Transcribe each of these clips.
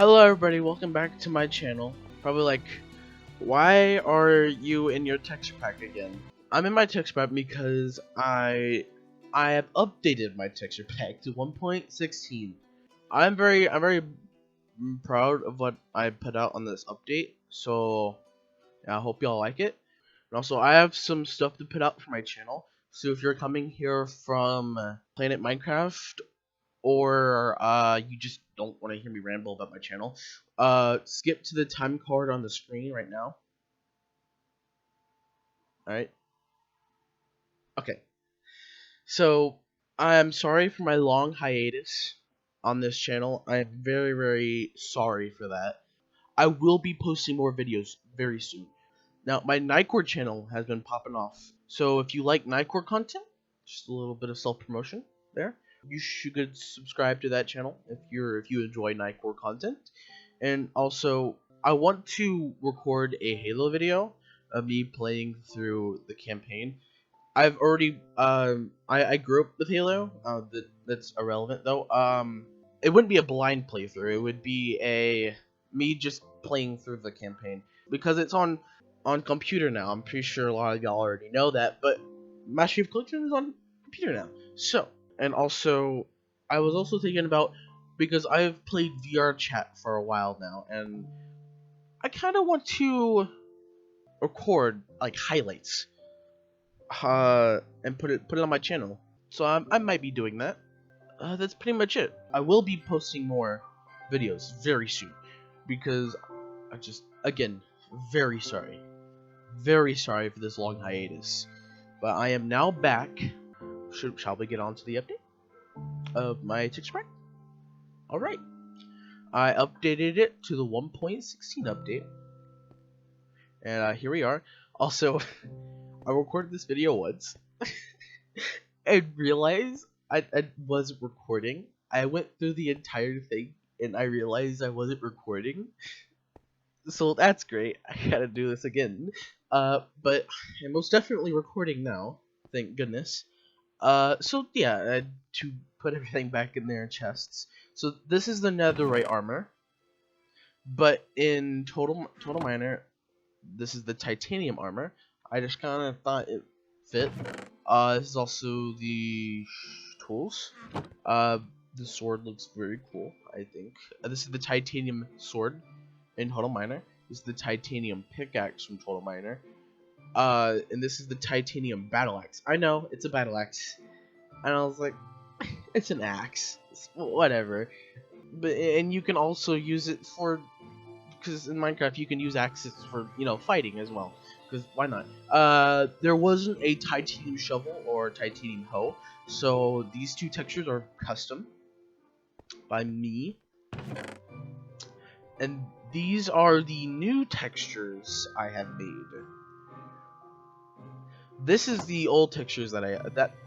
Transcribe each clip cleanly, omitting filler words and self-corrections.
Hello everybody, welcome back to my channel. Probably like, why are you in your texture pack again? I'm in my texture pack because I have updated my texture pack to 1.16. I'm very proud of what I put out on this update, so yeah, I hope y'all like it. And also, I have some stuff to put out for my channel, so if you're coming here from Planet Minecraft, or you just don't want to hear me ramble about my channel, skip to the time card on the screen right now. Alright. Okay. So, I'm sorry for my long hiatus on this channel. I am very sorry for that. I will be posting more videos very soon. Now, my Nightcore channel has been popping off. So, if you like Nightcore content, just a little bit of self-promotion there. You should subscribe to that channel if you enjoy Nightcore content. And also, I want to record a Halo video of me playing through the campaign. I've already I grew up with Halo. That's irrelevant though. It wouldn't be a blind playthrough. It would be me just playing through the campaign because it's on computer now. I'm pretty sure a lot of y'all already know that, but Mastery of Collection is on computer now. So, and also, I was also thinking about, because I've played VR chat for a while now, and I kind of want to record like highlights, and put it on my channel. So I might be doing that. That's pretty much it. I will be posting more videos very soon, because I just, again, very sorry for this long hiatus. But I am now back. Shall we get on to the update of my texture pack? Alright. I updated it to the 1.16 update. And here we are. Also, I recorded this video once. and realized I wasn't recording. I went through the entire thing and I realized I wasn't recording. So that's great. I gotta do this again. But I'm most definitely recording now. Thank goodness. So yeah, to put everything back in their chests. So this is the netherite armor, but in Total Miner, this is the titanium armor. I just kind of thought it fit. This is also the tools. The sword looks very cool, I think. This is the titanium sword in Total Miner. This is the titanium pickaxe from Total Miner. And this is the titanium battle axe. I know, it's a battle axe. And I was like, it's an axe. It's whatever. But and you can also use it for, because in Minecraft you can use axes for, fighting as well. Because why not? There wasn't a titanium shovel or titanium hoe, so these two textures are custom by me. And these are the new textures I have made. This is the old textures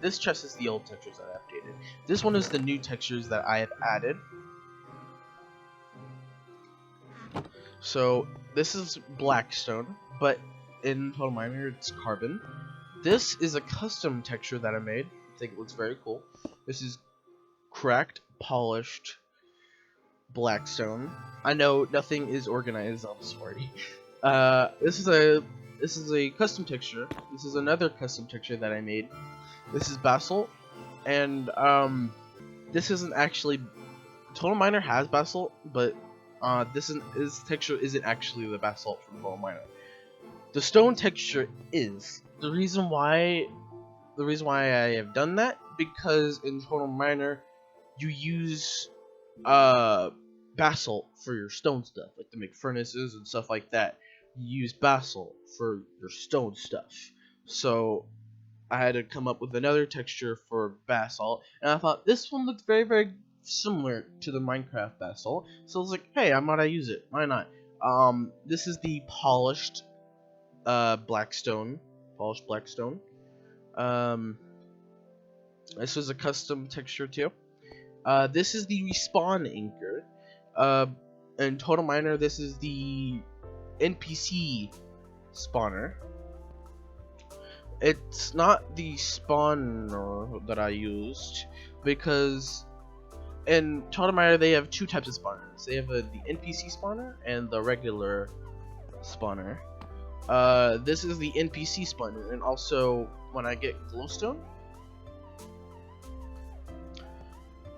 this chest is the old textures that I updated. This one is the new textures that I have added. So this is Blackstone, but in Total Miner it's Carbon. This is a custom texture that I made. I think it looks very cool. This is cracked, polished Blackstone. I know nothing is organized. I'm sorry. This is a custom texture. This is another custom texture that I made. This is basalt, and this isn't actually. Total Miner has basalt, but this texture isn't actually the basalt from Total Miner. The stone texture is. The reason why I have done that, because in Total Miner you use basalt for your stone stuff, like to make furnaces and stuff like that. You use basalt for your stone stuff. So I had to come up with another texture for basalt, and I thought this one looked very similar to the Minecraft basalt. So I was like, hey, I might use it. Why not? This is the polished Blackstone. Polished Blackstone. This was a custom texture too. This is the respawn anchor. In Total Miner, this is the NPC spawner. It's not the spawner that I used, because in Totodile they have two types of spawners. They have the NPC spawner and the regular spawner. This is the NPC spawner, and also when I get glowstone,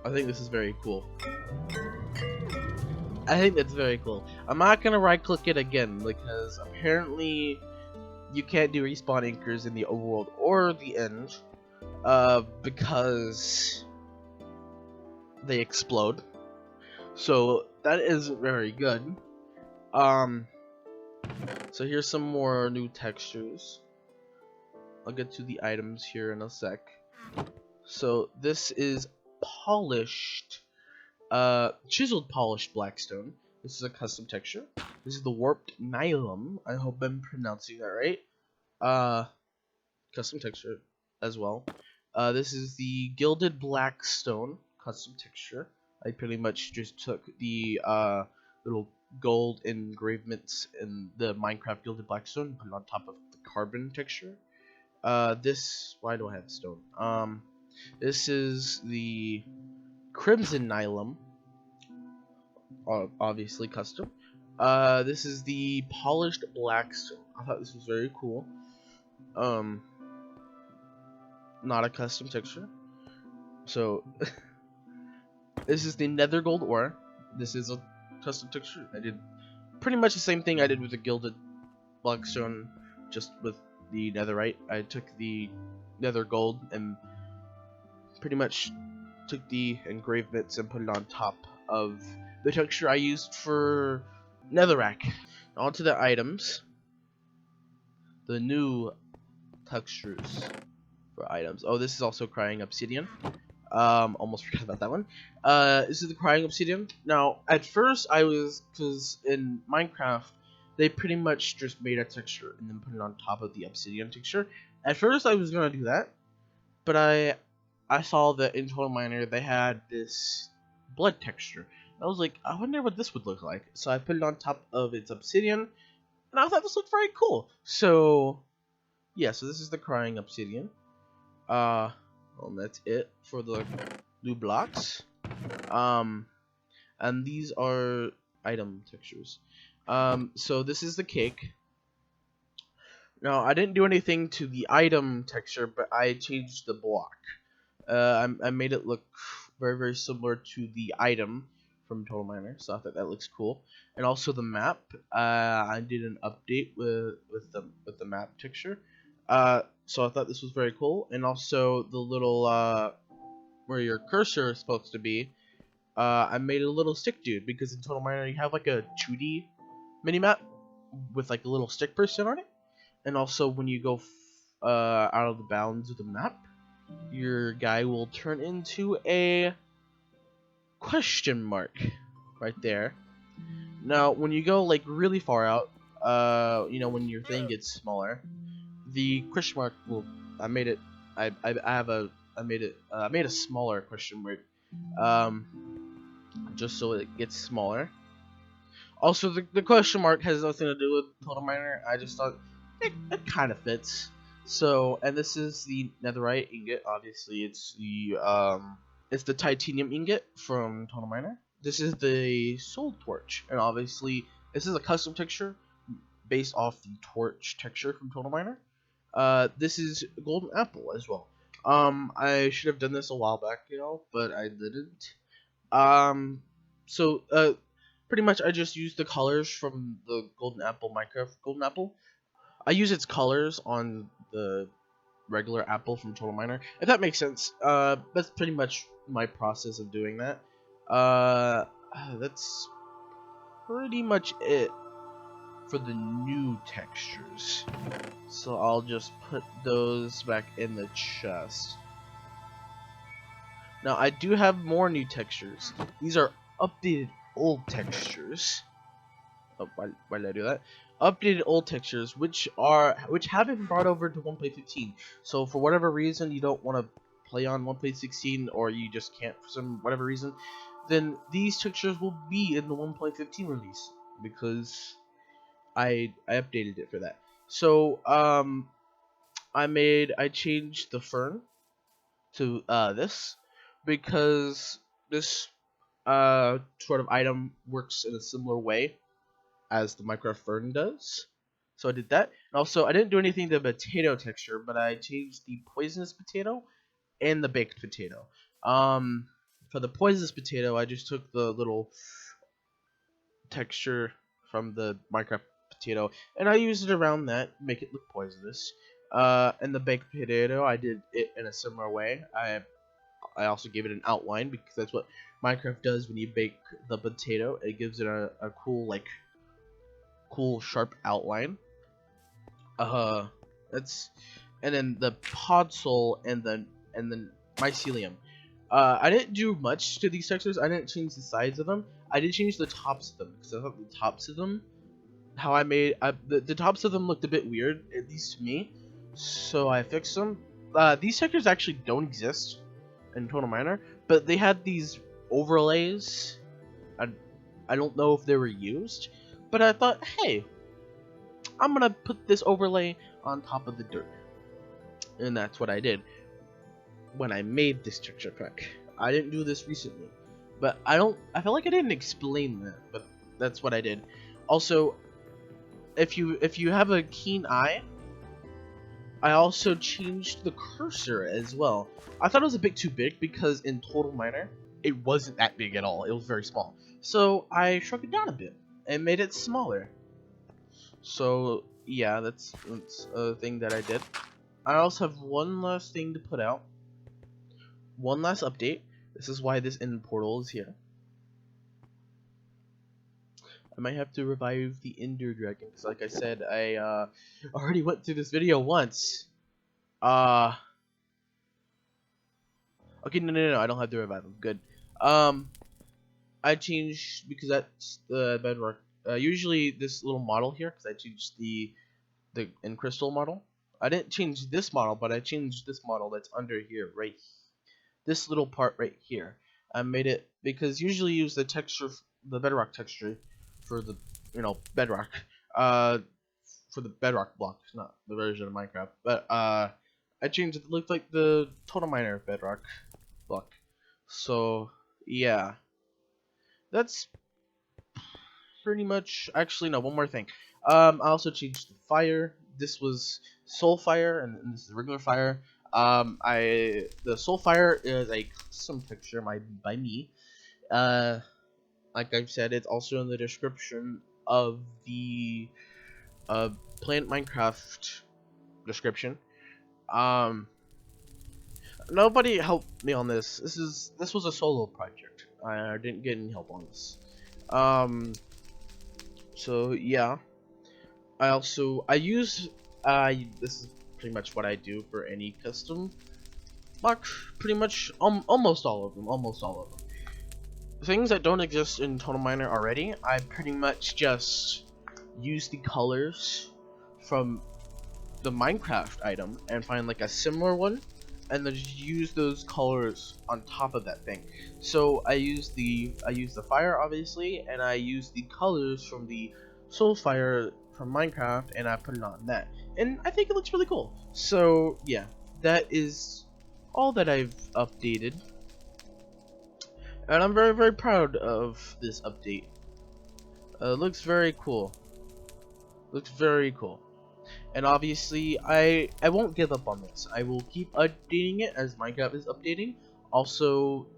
I think this is very cool. I think that's very cool. I'm not gonna right click it again because apparently you can't do respawn anchors in the overworld or the end, because they explode. So that isn't very good. So here's some more new textures. I'll get to the items here in a sec. So this is polished, chiseled polished blackstone. This is a custom texture. This is the warped nylon. I hope I'm pronouncing that right. Custom texture as well. This is the gilded blackstone custom texture. I pretty much just took the little gold engravements in the Minecraft gilded blackstone and put it on top of the carbon texture. Why do I have stone? This is the crimson nylon, obviously custom. This is the polished blackstone. I thought this was very cool. Not a custom texture. So this is the nether gold ore. This is a custom texture. I did pretty much the same thing I did with the gilded blackstone, just with the netherite. I took the nether gold and pretty much took the engravements and put it on top of the texture I used for netherrack. On to the items. The new textures for items. Oh, this is also crying obsidian. Almost forgot about that one. This is the crying obsidian. Now, at first because in Minecraft, they pretty much just made a texture and then put it on top of the obsidian texture. At first, I was gonna do that, but I saw that in Total Miner they had this blood texture. I was like, I wonder what this would look like. So I put it on top of its obsidian, and I thought this looked very cool. So yeah, so this is the crying obsidian. Well, that's it for the new blocks. And these are item textures. So this is the cake. Now, I didn't do anything to the item texture, but I changed the block. I made it look very, very similar to the item from Total Miner, so I thought that looks cool. And also the map. I did an update with the map texture. So I thought this was very cool. And also the little where your cursor is supposed to be. I made a little stick dude because in Total Miner you have like a 2D minimap with like a little stick person on it. And also when you go out of the bounds of the map, your guy will turn into a question mark right there. Now when you go like really far out, you know, when your thing gets smaller, the question mark will. I made it. I made a smaller question mark, just so it gets smaller. Also, the question mark has nothing to do with Total Miner. I just thought it kind of fits. So, and this is the netherite ingot. Obviously, it's the titanium ingot from Total Miner. This is the soul torch, and obviously, this is a custom texture based off the torch texture from Total Miner. This is golden apple as well. I should have done this a while back, you know, but I didn't. Pretty much I just used the colors from the golden apple Minecraft golden apple. I use its colors on the regular apple from Total Miner, if that makes sense. That's pretty much my process of doing that. That's pretty much it for the new textures. So I'll just put those back in the chest. Now I do have more new textures. These are updated old textures. Oh, why did I do that? Updated old textures, which have been brought over to 1.15. So for whatever reason you don't want to play on 1.16, or you just can't for some whatever reason, then these textures will be in the 1.15 release because I updated it for that. So I changed the fern to this because this sort of item works in a similar way as the Minecraft fern does. So I did that. And also, I didn't do anything to the potato texture, but I changed the poisonous potato and the baked potato. For the poisonous potato, I just took the little texture from the Minecraft potato and I used it around that, make it look poisonous. And the baked potato, I did it in a similar way. I also gave it an outline because that's what Minecraft does when you bake the potato. It gives it a cool, like, cool sharp outline. That's, and then the podzol and then mycelium. I didn't do much to these textures. I didn't change the sides of them. I did change the tops of them because I thought the tops of them, how I made the tops of them looked a bit weird, at least to me. So I fixed them. These textures actually don't exist in Total Miner, but they had these overlays. I don't know if they were used, but I thought, hey, I'm gonna put this overlay on top of the dirt, and that's what I did when I made this texture pack. I didn't do this recently, but I feel like I didn't explain that, but that's what I did. Also, if you have a keen eye, I also changed the cursor as well. I thought it was a bit too big because in Total Miner, it wasn't that big at all. It was very small. So I shrunk it down a bit and made it smaller. So yeah, that's a thing that I did. I also have one last thing to put out. One last update. This is why this end portal is here. I might have to revive the Ender Dragon because, like I said, I already went through this video once. Okay, no, I don't have to revive him. Good. I changed because that's the bedrock. Usually this little model here, because I changed the end crystal model. I didn't change this model, but I changed this model that's under here, right? This little part right here. I made it because usually use the texture, the bedrock texture, for the bedrock. For the bedrock block, not the version of Minecraft. But I changed it to look like the Total Miner bedrock block. So yeah, that's pretty much. Actually, no, one more thing. I also changed the fire. This was soul fire, and this is regular fire. The soul fire is a custom texture by me. Like I've said, it's also in the description of the Planet Minecraft description. Nobody helped me on this. This was a solo project. I didn't get any help on this. So yeah. I use this is pretty much what I do for any custom block. Pretty much almost all of them. Things that don't exist in Total Miner already, I pretty much just use the colors from the Minecraft item and find like a similar one, and then just use those colors on top of that thing. So I use the fire obviously, and I use the colors from the Soul Fire from Minecraft, and I put it on that, and I think it looks really cool. So yeah, that is all that I've updated. And I'm very, very proud of this update. Looks very cool. Looks very cool. And obviously, I won't give up on this. I will keep updating it as Minecraft is updating. Also,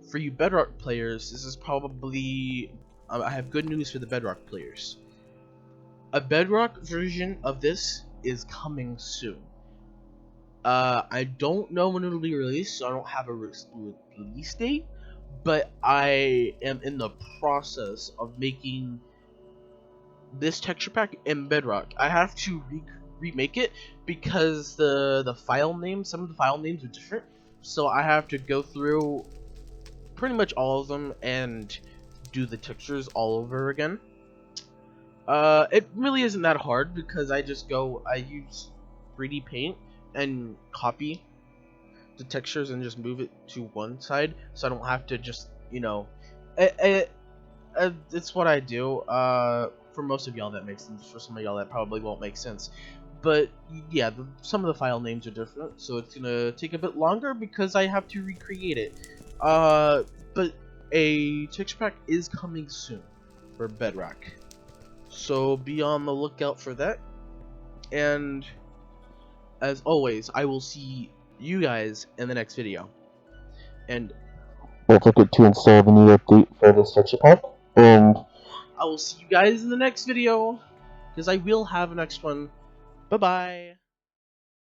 for you Bedrock players, this is probably... I have good news for the Bedrock players. A Bedrock version of this is coming soon. I don't know when it'll be released, so I don't have a release date. But I am in the process of making this texture pack in Bedrock. I have to remake it because the file names, some of the file names are different. So I have to go through pretty much all of them and do the textures all over again. It really isn't that hard because I use 3D Paint and copy the textures and just move it to one side, so I don't have to just, it's what I do. For most of y'all that makes sense. For some of y'all that probably won't make sense. But yeah, some of the file names are different, so it's gonna take a bit longer because I have to recreate it. But a texture pack is coming soon for Bedrock. So be on the lookout for that. And as always, I will see you guys in the next video. And don't forget to install the new update for this texture pack. And I will see you guys in the next video, because I will have a next one. Bye bye.